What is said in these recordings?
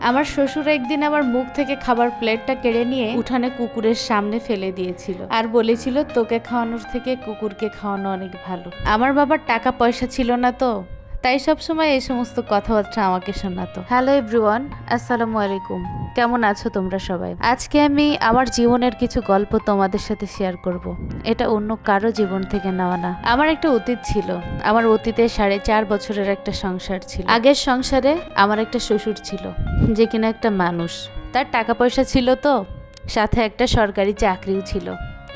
আমার শ্বশুর একদিন আমার মুখ থেকে খাবার প্লেটটা কেড়ে নিয়ে উঠানে কুকুরের সামনে ফেলে দিয়েছিল আর বলেছিল তোকে খাওয়ানোর থেকে কুকুরকে খাওয়ানো অনেক ভালো। আমার বাবার টাকা পয়সা ছিল না তো, তাই সবসময় এই সমস্ত কথাবার্তা আমাকে শোনাতো। হ্যালো এভরিওয়ান, আসসালামু আলাইকুম। কেমন আছো তোমরা সবাই? আজকে আমি আমার জীবনের কিছু গল্প তোমাদের সাথে শেয়ার করব। এটা অন্য কারো জীবন থেকে নেওয়া না। আমার একটা অতীত ছিল। আমার অতীতে 4.5 বছরের একটা সংসার ছিল। আগের সংসারে আমার একটা শ্বশুর ছিল, যে কিনা একটা মানুষ। তার টাকা পয়সা ছিল তো, সাথে একটা সরকারি চাকরিও ছিল,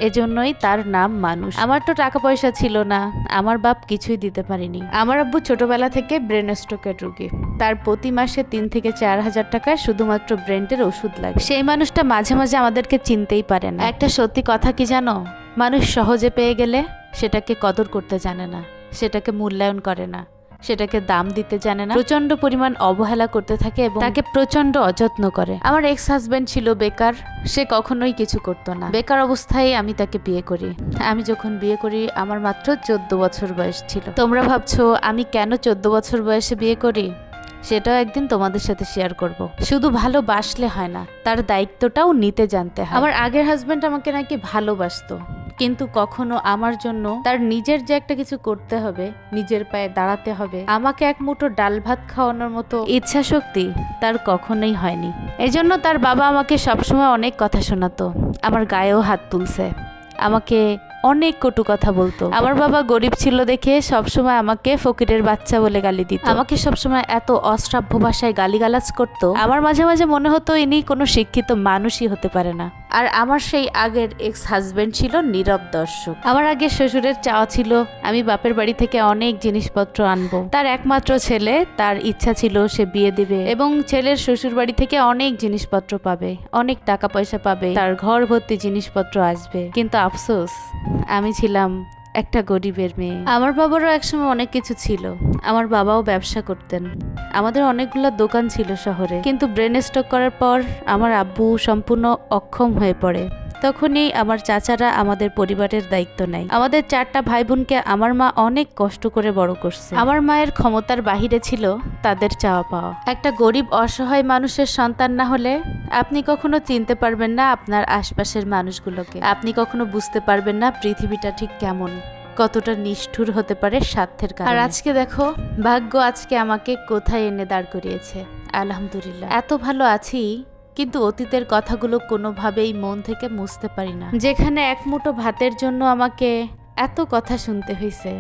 এজন্যই তার নাম মানুষ। আমার তো টাকা পয়সা ছিল না, আমার বাপ কিছুই দিতে পারেনি। আমার আব্বু ছোটবেলা থেকে ব্রেন স্ট্রোকের রোগী। তার প্রতি মাসে 3 থেকে 4 হাজার টাকা শুধুমাত্র ব্রেনের ওষুধ লাগে। সেই মানুষটা মাঝে মাঝে আমাদেরকে চিনতেই পারে না। একটা সত্যি কথা কি জানো, মানুষ সহজে পেয়ে গেলে সেটাকে কদর করতে জানে না, সেটাকে মূল্যায়ন করে না, সেটাকে দাম দিতে জানে না, প্রচন্ড পরিমাণ অবহেলা করতে থাকে এবং তাকে প্রচন্ড অযত্ন করে। আমার এক্স হাজবেন্ড ছিল বেকার, সে কখনোই কিছু করতো না। বেকার অবস্থায় আমি তাকে বিয়ে করি। আমি যখন বিয়ে করি আমার মাত্র 14 বছর বয়স ছিল। তোমরা ভাবছো আমি কেন 14 বছর বয়সে বিয়ে করি? সেটাও একদিন তোমাদের সাথে শেয়ার করব। শুধু ভালোবাসলে হয় না, তার দায়িত্বটাও নিতে জানতে হয়। আমার আগের হাজবেন্ড আমাকে নাকি ভালোবাসতো, কিন্তু কখনো আমার জন্য তার নিজের যে একটা কিছু করতে হবে, নিজের পায়ে দাঁড়াতে হবে, আমাকে এক মুঠো ডাল ভাত খাওয়ানোর মতো ইচ্ছা শক্তি তার কখনোই হয়নি। এজন্য তার বাবা আমাকে সবসময় অনেক কথা শোনাতো, আমার গায়েও হাত তুলছে, আমাকে অনেক কটু কথা বলতো। আমার বাবা গরিব ছিল দেখে সবসময় আমাকে ফকিরের বাচ্চা বলে গালি দিত। আমাকে সবসময় এত অশ্রাব্য ভাষায় গালিগালাজ করতো, আমার মাঝে মাঝে মনে হতো ইনি কোনো শিক্ষিত মানুষই হতে পারে না। আর আমার সেই আগের এক্স হাজবেন্ড ছিল নীরব দর্শক। আমার আগের শ্বশুরের চাওয়া ছিল আমি বাপের বাড়ি থেকে অনেক জিনিসপত্র আনবো। তার একমাত্র ছেলে, তার ইচ্ছা ছিল সে বিয়ে দিবে এবং ছেলের শ্বশুর বাড়ি থেকে অনেক জিনিসপত্র পাবে, অনেক টাকা পয়সা পাবে, তার ঘর ভর্তি জিনিসপত্র আসবে। কিন্তু আফসোস, আমি ছিলাম একটা গরিবের মেয়ে। আমার বাবারও একসময় অনেক কিছু ছিল, আমার বাবাও ব্যবসা করতেন, আমাদের অনেকগুলো দোকান ছিল শহরে। কিন্তু ব্রেন স্ট্রোক করার পর আমার আব্বু সম্পূর্ণ অক্ষম হয়ে পড়ে। তখনই আমার চাচারা আমাদের পরিবারের দায়িত্ব নেয়। আমাদের 4টা ভাই বোনকে আমার মা অনেক কষ্ট করে বড় করছে। আমার মায়ের ক্ষমতার বাহিরে ছিল তাদের চাওয়া পাওয়া। একটা গরিব অসহায় মানুষের সন্তান না হলে আপনি কখনো চিনতে পারবেন না আপনার আশপাশের মানুষগুলোকে, আপনি কখনো বুঝতে পারবেন না পৃথিবীটা ঠিক কেমন, কতটা নিষ্ঠুর হতে পারে স্বার্থের কারণে। আর আজকে দেখো, ভাগ্য আজকে আমাকে কোথায় এনে দাঁড় করিয়েছে। আলহামদুলিল্লাহ, এত ভালো আছি, কিন্তু অতীতের কথাগুলো কোনোভাবেই মন থেকে মুছতে পারি না। যেখানে এক মুঠো ভাতের জন্য আমাকে এত কথা শুনতে হয়েছে,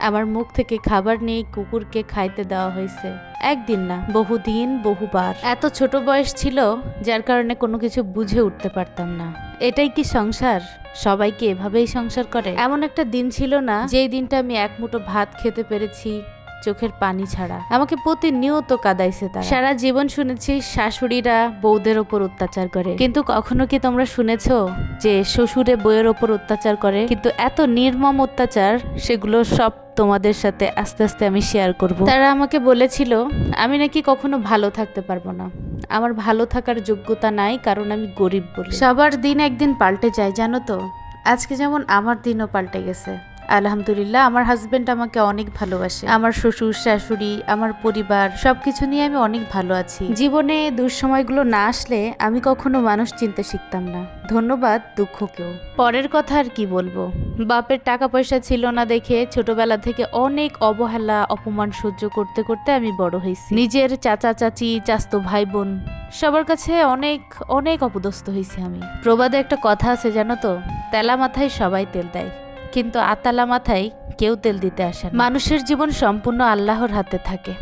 আমার মুখ থেকে খাবার নিয়ে কুকুরকে খাইতে দেওয়া হয়েছে, একদিন না, বহুদিন, বহুবার। এত ছোট বয়স ছিল যার কারণে কোনো কিছু বুঝে উঠতে পারতাম না। এটাই কি সংসার? সবাই কি এভাবেই সংসার করে? এমন একটা দিন ছিল না যেই দিনটা আমি এক মুঠো ভাত খেতে পেরেছি চোখের পানি ছাড়া। আমাকে প্রতিনিয়ত কাঁদাইছে তারা। সারা জীবন শুনেছি শাশুড়িরা বউদের ওপর অত্যাচার করে, কিন্তু কখনো কি তোমরা শুনেছো যে শ্বশুরে বউয়ের ওপর অত্যাচার করে? কিন্তু এত নির্মম অত্যাচার, সেগুলো সব তোমাদের সাথে আস্তে আস্তে আমি শেয়ার করব। তারা আমাকে বলেছিল আমি নাকি কখনো ভালো থাকতে পারবো না, আমার ভালো থাকার যোগ্যতা নাই, কারণ আমি গরিব বলে। সবার দিন একদিন পাল্টে যায় জানো তো, আজকে যেমন আমার দিনও পাল্টে গেছে। আলহামদুলিল্লাহ, আমার হাজবেন্ড আমাকে অনেক ভালোবাসে, আমার শ্বশুর শাশুড়ি, আমার পরিবার, সবকিছু নিয়ে আমি অনেক ভালো আছি। জীবনে দুঃসময়গুলো না আসলে আমি কখনো মানুষ চিনতে শিখতাম না। ধন্যবাদ দুঃখকেও। পরের কথা আর কি বলবো, বাপের টাকা পয়সা ছিল না দেখে ছোটবেলা থেকে অনেক অবহেলা অপমান সহ্য করতে করতে আমি বড় হয়েছি। নিজের চাচা চাচি, চাচতো ভাই বোন, সবার কাছে অনেক অনেক অপদস্থ হয়েছি আমি। প্রবাদে একটা কথা আছে জানো তো, তেলা মাথায় সবাই তেল দেয়, কিন্তু আতালা মাথায় কেউ তেল দিতে আসে না। মানুষের জীবন সম্পূর্ণ আল্লাহর হাতে থাকে।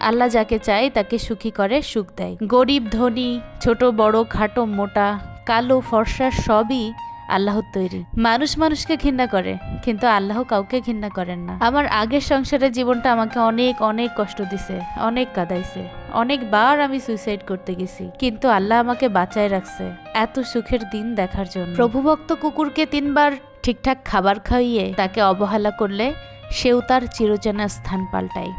আল্লাহ যাকে চায় তাকে সুখী করে, সুখ দেয়। গরিব ধনী, ছোট বড়, খাটো মোটা, কালো ফর্সা, সবই আল্লাহর তৈরি। মানুষ মানুষকে ঘৃণা করে, কিন্তু আল্লাহ কাউকে ঘৃণা করেন না। আমার আগের সংসারের জীবনটা আমাকে অনেক অনেক কষ্ট দিছে, অনেক কাঁদাইছে, অনেকবার আমি সুইসাইড করতে গেছি, কিন্তু আল্লাহ আমাকে বাঁচায় রাখছে এত সুখের দিন দেখার জন্য। প্রভুভক্ত কুকুরকে 3বার ঠিকঠাক খাবার খাইয়ে তাকে অবহেলা করলে সেও তার চিরচেনা স্থান পাল্টায়।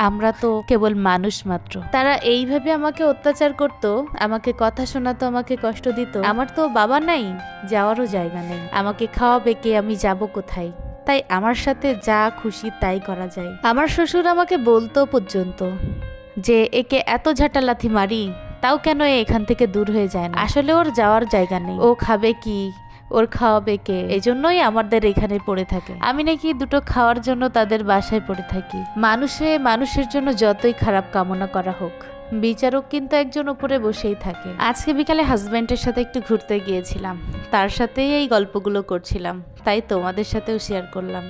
আমরা তো কেবল মানুষ মাত্র। তারা এইভাবে আমাকে অত্যাচার করত, আমাকে কথা শোনাতো, আমাকে কষ্ট দিত। আমার তো বাবা নাই, যাওয়ারও জায়গা নেই, আমাকে খাওয়াবে কে, আমি যাব কোথায়? তাই আমার সাথে যা খুশি তাই করা যায়। আমার শ্বশুর আমাকে বলতো পর্যন্ত যে একে এত ঝাঁটা লাথি মারি তাও কেন এখান থেকে দূর হয়ে যায় না? আসলে ওর যাওয়ার জায়গা নেই। ও খাবে কি, ওর খাওয়াবে কে? এই জন্যই আমাদের এখানে পড়ে থাকে। আমি নাকি দুটো খাওয়ার জন্য তাদের বাসায় পড়ে থাকি। মানুষের জন্য যতই খারাপ কামনা করা হোক, বিচারক কিন্তু একজন উপরে বসেই থাকে। আজকে বিকালে হাজবেন্ডের সাথে একটু ঘুরতে গিয়েছিলাম, তার সাথেই এই গল্পগুলো করছিলাম, তাই তোমাদের সাথেও শেয়ার করলাম।